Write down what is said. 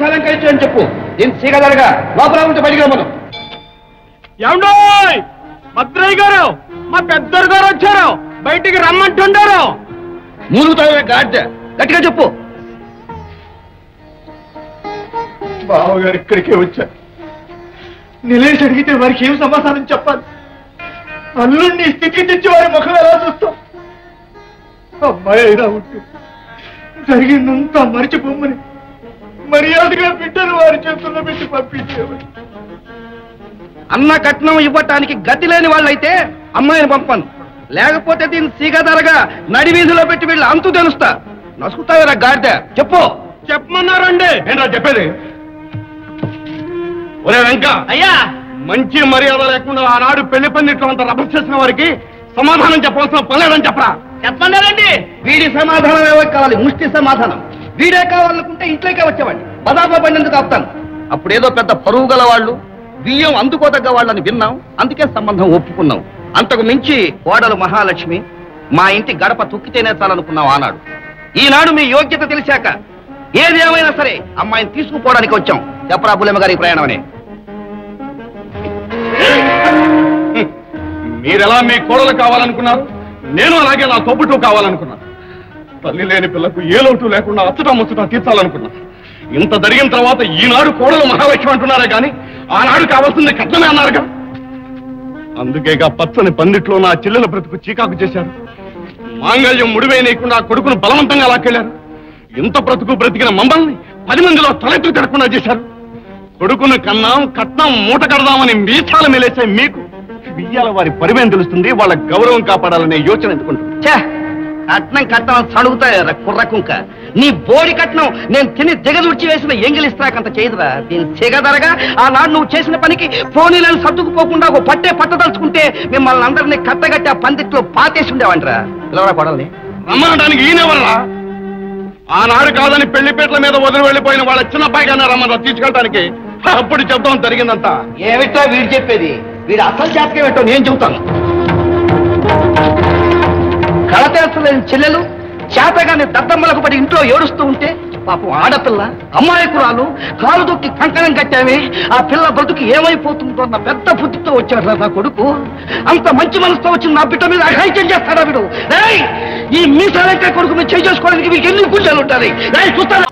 మీసాలంకరించు అని చెప్పు. దీన్ని సీగదరగా లోపల ఉంటే బయటికి రమ్మను. ఏమండో భద్రయ్య గారు, మా పెద్దరు గారు వచ్చారు, బయటికి రమ్మంటుండారు. మూలుగుతావే గాడ్డ, గట్టిగా చెప్పు. బావగారు ఇక్కడికే వచ్చారు. నిలేసి అడిగితే వారికి ఏం సమాధానం చెప్పాలి? అల్లుడిని స్థితికి తెచ్చి వారి ముఖం ఎలా చూస్తాం? అమ్మాయి అయినా ఉంటుంది, జరిగిందంతా మరిచిపోమ్మని మర్యాదగా బిడ్డను వారి చేతుల్లో పెట్టి పంపించేవారు. అన్న కట్నం ఇవ్వటానికి గతి లేని వాళ్ళైతే అమ్మాయిని పంపను, లేకపోతే దీన్ని సీగదరగా నడివీధిలో పెట్టి వీళ్ళు అంతు తెలుస్తా. నసుకుతావురా గాడిద, చెప్పు. చెప్పమన్నారండి. ఏంటో చెప్పేది? ఒరే వెంక, అయ్యా, మంచి మర్యాద లేకుండా ఆనాడు పెళ్లి పందిట్లో అంత రభస్ చేసిన వారికి సమాధానం చెప్పవలసిన పనిలేదని చెప్పరా? చెప్పమన్నారండి. వీడి సమాధానం ఏవో కావాలి, ముష్టి సమాధానం. వీడే కావాలనుకుంటే ఇంట్లోకే వచ్చేవాడిని. పదాపా పండేందుకు ఆపుతాను. అప్పుడేదో పెద్ద పరువు గల వాళ్ళు, బియ్యం అందుకోదగ్గ వాళ్ళని విన్నాం, అందుకే సంబంధం ఒప్పుకున్నాం. అంతకు మించి కోడలు మహాలక్ష్మి, మా ఇంటి గడప తొక్కితేనే చాలనుకున్నాం ఆనాడు. ఈనాడు మీ యోగ్యత తెలిసాక ఏది ఏమైనా సరే అమ్మాయిని తీసుకుపోవడానికి వచ్చాం. చెప్పరా బుల్లెమ్మ గారి ప్రయాణం అని. మీరెలా మీ కోడలు కావాలనుకున్నారు, నేను అలాగే నా తోబుట్టు కావాలనుకున్నాను. తల్లి లేని పిల్లకు ఏ లోటు లేకుండా అచ్చటా ముచ్చటా తీర్చాలనుకున్నా. ఇంత జరిగిన తర్వాత ఈనాడు కోడలు మహాలక్ష్మి అంటున్నారే కానీ ఆనాడు కావాల్సింది కట్నమే అన్నారుగా. అందుకేగా పచ్చని పందిట్లో నా చెల్లెల బ్రతుకు చీకాకు చేశారు. మాంగళ్యం ముడివేయనీయకుండా కొడుకును బలవంతంగా లాక్కెళ్లారు. ఇంత బ్రతుకు బ్రతికిన మమ్మల్ని 10 మందిలో తలెత్తు తిరగకుండా చేశారు. కొడుకును కన్నాం, కట్నం మూట కడదామని మీసాల మేలేసే మీకు బియ్యాల వారి పరివేం తెలుస్తుంది, వాళ్ళ గౌరవం కాపాడాలనే యోచన ఎందుకుంటుంది. కట్నం కట్నం సడుగుతాయరా కుర్రకుంక. నీ బోడి కట్నం నేను తిని దిగదూర్చి వేసిన ఎంగిలిస్త్రాకంత చేయదురా. దీని సిగదరగా ఆనాడు నువ్వు చేసిన పనికి పోనీలను సర్దుకుపోకుండా ఒక పట్టదలుచుకుంటే మిమ్మల్ని అందరినీ కట్టగట్టి ఆ పందిట్లో పాతేసి ఉండేవంటరా. పిలవరా కొడాలని. రమ్మనడానికి ఈయనెవర్రా? ఆనాడు కాదని పెళ్లిపేటల మీద వదిలి వెళ్ళిపోయిన వాళ్ళ చిన్న అబ్బాయిగా రమ్మన్నా తీసుకెళ్ళడానికి. అప్పుడు చెప్తాం జరిగిందంతా. ఏమిటో వీడు చెప్పేది? వీడు అసలు జాతకం ఏంటో నేను చెబుతాను. కళతేస్తలేని చెల్లెలు చేతగానే దద్దమ్మలకు పడి ఇంట్లో ఏడుస్తూ ఉంటే పాపం ఆడపిల్ల అమ్మాయికురాలు కాలు దొక్కి కంకణం కట్టామే. ఆ పిల్ల బ్రతుకు ఏమైపోతుందో అన్న పెద్ద బుద్ధితో వచ్చాడు నా కొడుకు. అంత మంచి మనసుతో వచ్చిన నా బిడ్డ మీద అఘాయిత్యం చేస్తాడా వీడు? ఈ మీసాలంటే కొడుకు మీద చేసుకోవడానికి వీరికి ఎన్ని గుండెలు ఉంటాయి చూస్తారా?